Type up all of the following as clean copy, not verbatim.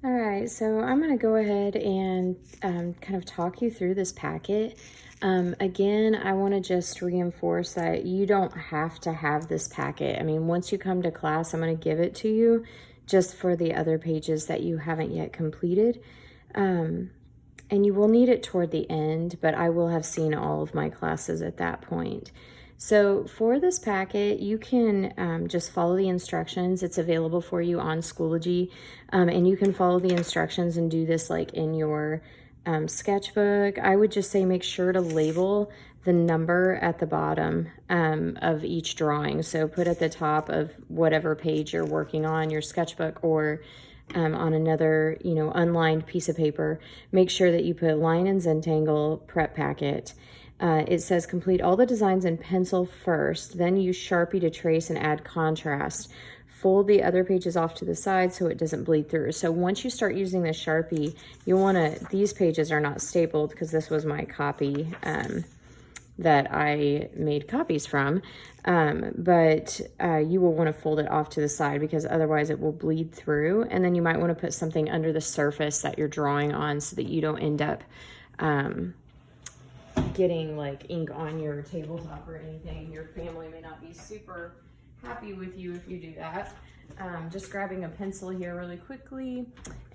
All right, so I'm going to go ahead and kind of talk you through this packet. Again, I want to just reinforce that you don't have to have this packet. I mean, once you come to class, I'm going to give it to you just for the other pages that you haven't yet completed. And you will need it toward the end, but I will have seen all of my classes at that point. So for this packet, you can just follow the instructions. It's available for you on Schoology, and you can follow the instructions and do this like in your sketchbook. I would just say make sure to label the number at the bottom of each drawing. So put at the top of whatever page you're working on, your sketchbook or on another, unlined piece of paper, make sure that you put line and Zentangle prep packet. It says complete all the designs in pencil first, then use Sharpie to trace and add contrast. Fold the other pages off to the side so it doesn't bleed through. So once you start using the Sharpie, you want to, these pages are not stapled because this was my copy that I made copies from, but you will want to fold it off to the side because otherwise it will bleed through. And then you might want to put something under the surface that you're drawing on so that you don't end up getting like ink on your tabletop or anything. Your family may not be super happy with you if you do that. Just grabbing a pencil here really quickly,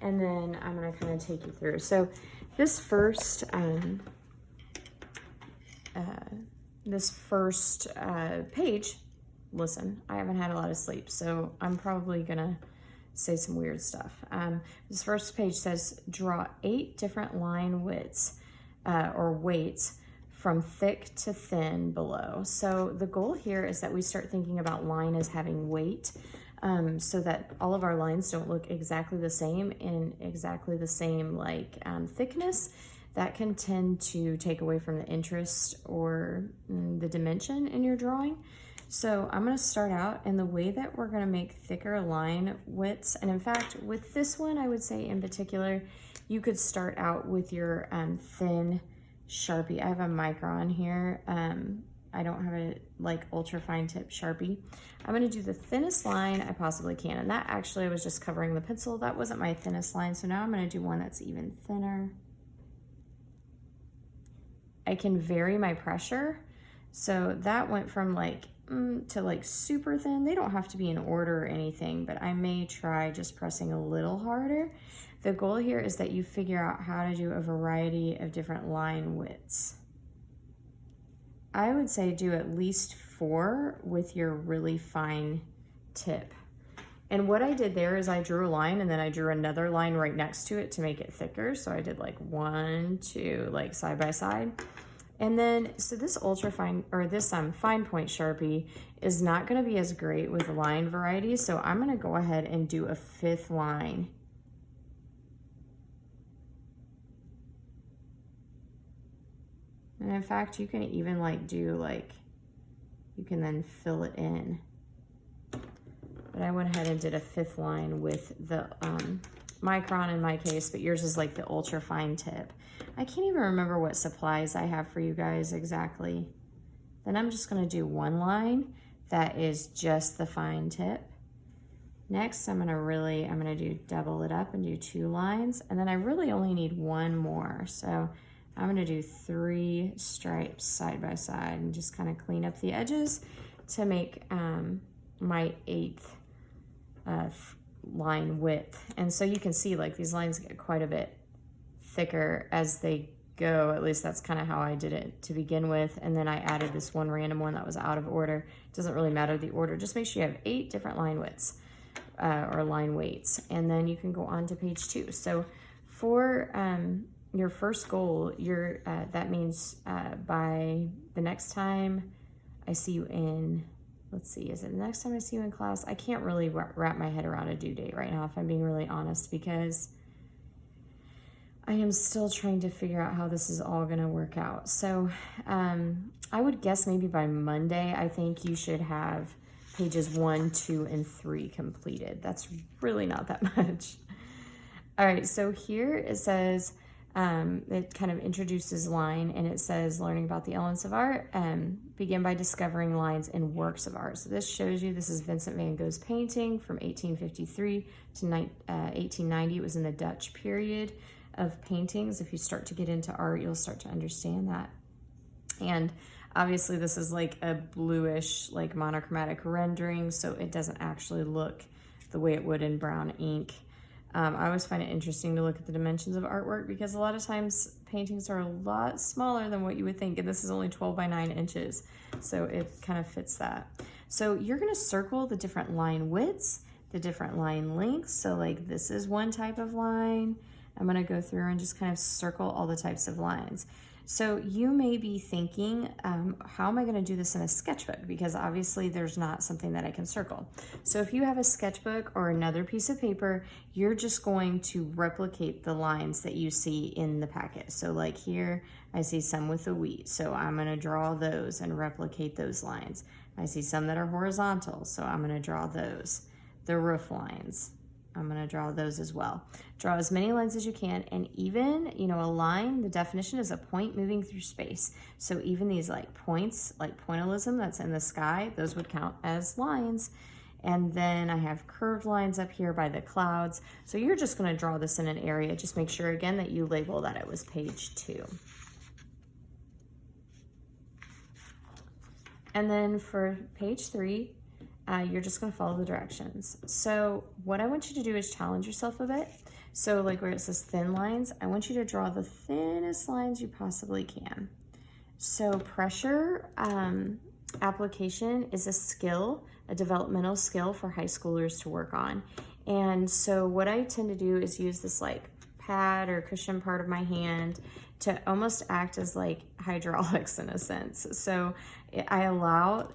and then I'm going to kind of take you through. So this first page, listen, I haven't had a lot of sleep, so I'm probably gonna say some weird stuff. This first page says draw 8 different line widths or weights from thick to thin below. So the goal here is that we start thinking about line as having weight, so that all of our lines don't look exactly the same in exactly the same thickness. That can tend to take away from the interest or the dimension in your drawing. So I'm going to start out, and the way that we're going to make thicker line widths, and in fact with this one I would say in particular you could start out with your thin Sharpie. I have a Micron here. I don't have a ultra fine tip Sharpie. I'm going to do the thinnest line I possibly can, and that actually I was just covering the pencil. That wasn't my thinnest line, so now I'm going to do one that's even thinner. I can vary my pressure. So that went from to super thin. They don't have to be in order or anything, but I may try just pressing a little harder. The goal here is that you figure out how to do a variety of different line widths. I would say do at least 4 with your really fine tip. And what I did there is I drew a line and then I drew another line right next to it to make it thicker. So I did 1, 2, side by side. And then, so this ultra fine, or this fine point Sharpie is not gonna be as great with line variety. So I'm gonna go ahead and do a 5th line. And in fact, you can even you can then fill it in. But I went ahead and did a 5th line with the Micron in my case, but yours is the ultra fine tip. I can't even remember what supplies I have for you guys exactly. Then I'm just gonna do 1 line that is just the fine tip. Next, I'm gonna do double it up and do 2 lines, and then I really only need 1 more. So I'm gonna do 3 stripes side by side and just kind of clean up the edges to make my 8th line width. And so you can see these lines get quite a bit thicker as they go. At least that's kind of how I did it to begin with. And then I added this one random one that was out of order. It doesn't really matter the order. Just make sure you have 8 different line widths or line weights. And then you can go on to page 2. So for your first goal, that means by the next time I see you in, let's see, is it the next time I see you in class? I can't really wrap my head around a due date right now, if I'm being really honest, because I am still trying to figure out how this is all gonna work out. So I would guess maybe by Monday, I think you should have pages 1, 2, and 3 completed. That's really not that much. All right, so here it says, it kind of introduces line, and it says learning about the elements of art, begin by discovering lines in works of art. So this shows you, this is Vincent van Gogh's painting from 1853 to 1890. It was in the Dutch period of paintings. If you start to get into art, you'll start to understand that. And obviously this is like a bluish, like monochromatic rendering, so it doesn't actually look the way it would in brown ink. I always find it interesting to look at the dimensions of artwork, because a lot of times paintings are a lot smaller than what you would think, and this is only 12 by 9 inches, so it kind of fits that. So you're going to circle the different line widths, the different line lengths. So like this is one type of line. I'm going to go through and just kind of circle all the types of lines. So you may be thinking, how am I going to do this in a sketchbook? Because obviously there's not something that I can circle. So if you have a sketchbook or another piece of paper, you're just going to replicate the lines that you see in the packet. So like here, I see some with a wheat, so I'm going to draw those and replicate those lines. I see some that are horizontal, so I'm going to draw those. The roof lines, I'm going to draw those as well. Draw as many lines as you can, and even, you know, a line, the definition is a point moving through space. So even these like points, like pointillism that's in the sky, those would count as lines. And then I have curved lines up here by the clouds. So you're just going to draw this in an area. Just make sure again that you label that it was page 2. And then for page 3, you're just going to follow the directions. So what I want you to do is challenge yourself a bit. So like where it says thin lines, I want you to draw the thinnest lines you possibly can. So pressure application is a skill, a developmental skill for high schoolers to work on. And so what I tend to do is use this like pad or cushion part of my hand to almost act as like hydraulics in a sense. So I allow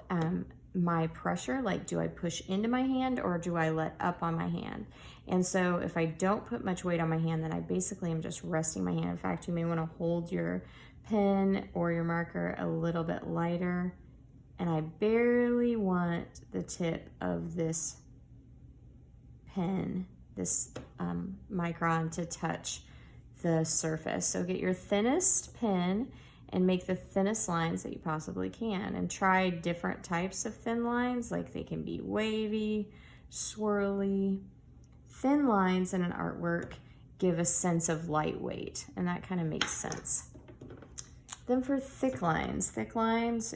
my pressure, like do I push into my hand or do I let up on my hand? And so if I don't put much weight on my hand, then I basically am just resting my hand. In fact, you may want to hold your pen or your marker a little bit lighter, and I barely want the tip of this pen, this micron, to touch the surface. So get your thinnest pen and make the thinnest lines that you possibly can, and try different types of thin lines. Like they can be wavy, swirly. Thin lines in an artwork give a sense of lightweight, and that kind of makes sense. Then for thick lines,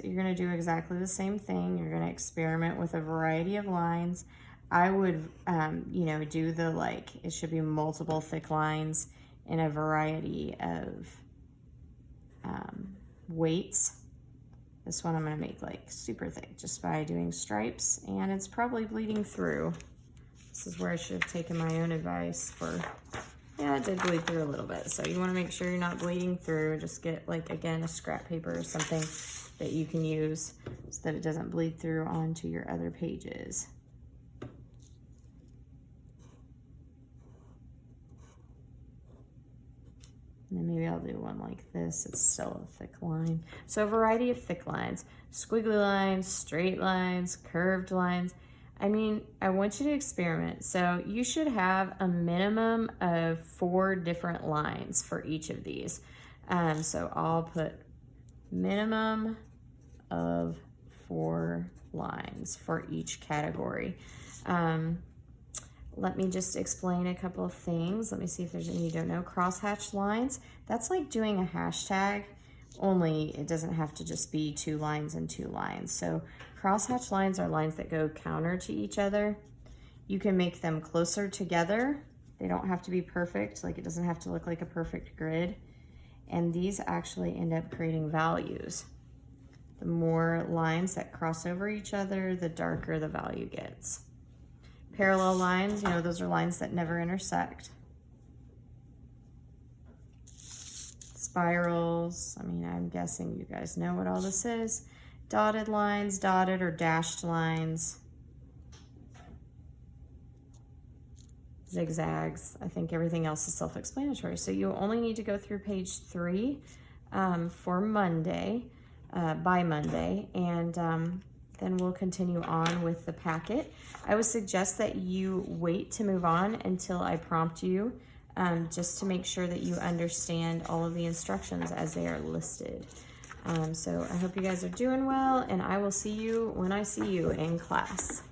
you're gonna do exactly the same thing. You're gonna experiment with a variety of lines. I would, you know, do the like, it should be multiple thick lines in a variety of weights. This one I'm going to make like super thick just by doing stripes, and it's probably bleeding through. This is where I should have taken my own advice for, yeah, it did bleed through a little bit. So you want to make sure you're not bleeding through. Just get like, again, a scrap paper or something that you can use so that it doesn't bleed through onto your other pages. And then maybe I'll do one like this. It's still a thick line. So a variety of thick lines, squiggly lines, straight lines, curved lines. I mean, I want you to experiment. So you should have a minimum of 4 different lines for each of these. So I'll put minimum of 4 lines for each category. Let me just explain a couple of things. Let me see if there's any you don't know. Crosshatch lines, that's like doing a hashtag, only it doesn't have to just be 2 lines and 2 lines. So crosshatch lines are lines that go counter to each other. You can make them closer together. They don't have to be perfect, like it doesn't have to look like a perfect grid. And these actually end up creating values. The more lines that cross over each other, the darker the value gets. Parallel lines, you know, those are lines that never intersect. Spirals, I mean, I'm guessing you guys know what all this is. Dotted lines, dotted or dashed lines. Zigzags, I think everything else is self-explanatory. So you only need to go through page 3 for Monday, by Monday, and then we'll continue on with the packet. I would suggest that you wait to move on until I prompt you just to make sure that you understand all of the instructions as they are listed. So I hope you guys are doing well, and I will see you when I see you in class.